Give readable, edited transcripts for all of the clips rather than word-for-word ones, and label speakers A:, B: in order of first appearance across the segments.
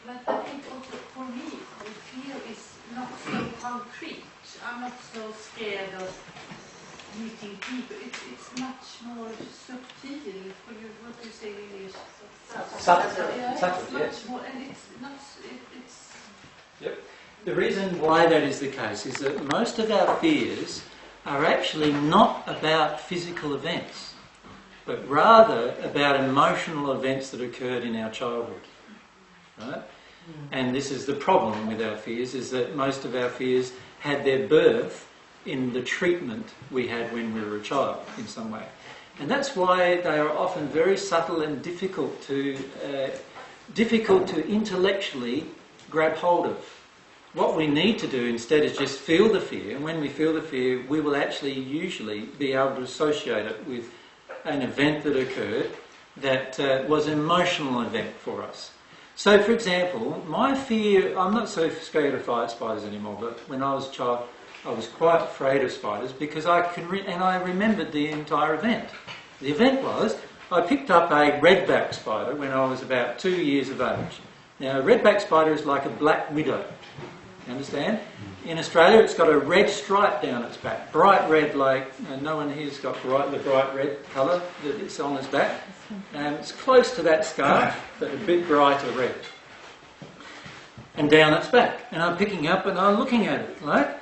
A: But I think also for me, the fear is not so concrete. I'm not so scared of meeting people. It's much more subtle. What do you say in English?
B: Subtle.
A: Yeah,
B: Subtle,
A: it's
B: yes.
A: much more, and it's not. It's.
B: Yep. The reason why that is the case is that most of our fears are actually not about physical events, but rather about emotional events that occurred in our childhood. Right? And this is the problem with our fears, is that most of our fears had their birth in the treatment we had when we were a child in some way. And that's why they are often very subtle and difficult to intellectually grab hold of. What we need to do instead is just feel the fear, and when we feel the fear, we will actually usually be able to associate it with an event that occurred that was an emotional event for us. So, for example, my fear, I'm not so scared of spiders anymore, but when I was a child, I was quite afraid of spiders because I remembered the entire event. The event was, I picked up a redback spider when I was about 2 years of age. Now, a redback spider is like a black widow. You understand? In Australia, it's got a red stripe down its back, bright red, like no one here's got the bright red colour that it's on its back. It's close to that scarf, but a bit brighter red. And down its back. And I'm picking up and I'm looking at it, right?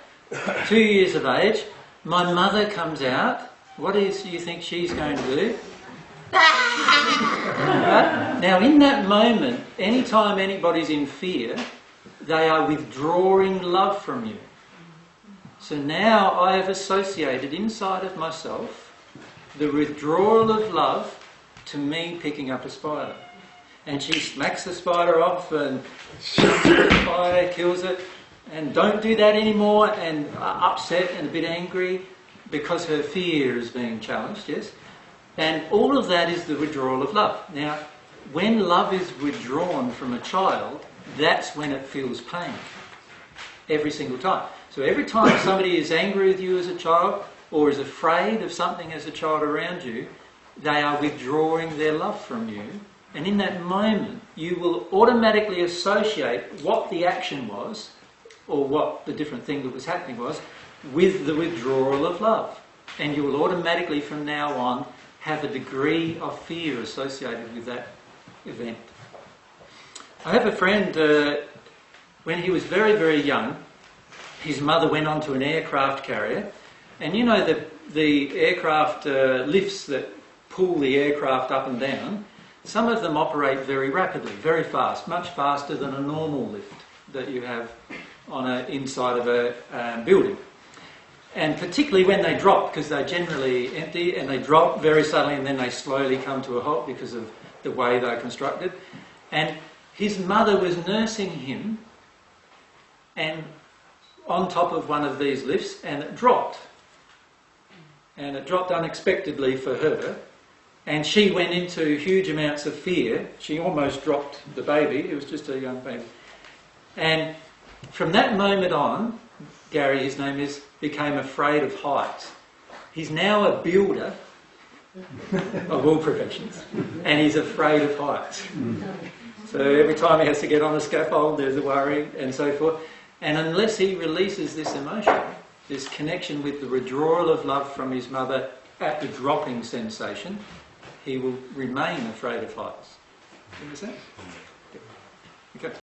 B: 2 years of age, my mother comes out. What do you think she's going to do? Right? Now, in that moment, anytime anybody's in fear, they are withdrawing love from you. So now I have associated inside of myself the withdrawal of love to me picking up a spider. And she smacks the spider off and shoots the spider, kills it, and don't do that anymore, and upset and a bit angry because her fear is being challenged, yes? And all of that is the withdrawal of love. Now, when love is withdrawn from a child, that's when it feels pain. Every single time. So every time somebody is angry with you as a child or is afraid of something as a child around you, they are withdrawing their love from you. And in that moment, you will automatically associate what the action was or what the different thing that was happening was with the withdrawal of love. And you will automatically from now on have a degree of fear associated with that event. I have a friend, when he was very, very young, his mother went onto an aircraft carrier, and you know the aircraft lifts that pull the aircraft up and down, some of them operate very rapidly, very fast, much faster than a normal lift that you have on inside of a building. And particularly when they drop, because they're generally empty, and they drop very suddenly and then they slowly come to a halt because of the way they're constructed. And his mother was nursing him and on top of one of these lifts, and it dropped. And it dropped unexpectedly for her, and she went into huge amounts of fear. She almost dropped the baby. It was just a young baby. And from that moment on, Gary, his name is, became afraid of heights. He's now a builder of all professions, and he's afraid of heights. So every time he has to get on a scaffold, there's a worry and so forth. And unless he releases this emotion, this connection with the withdrawal of love from his mother at the dropping sensation, he will remain afraid of heights. You understand? Okay.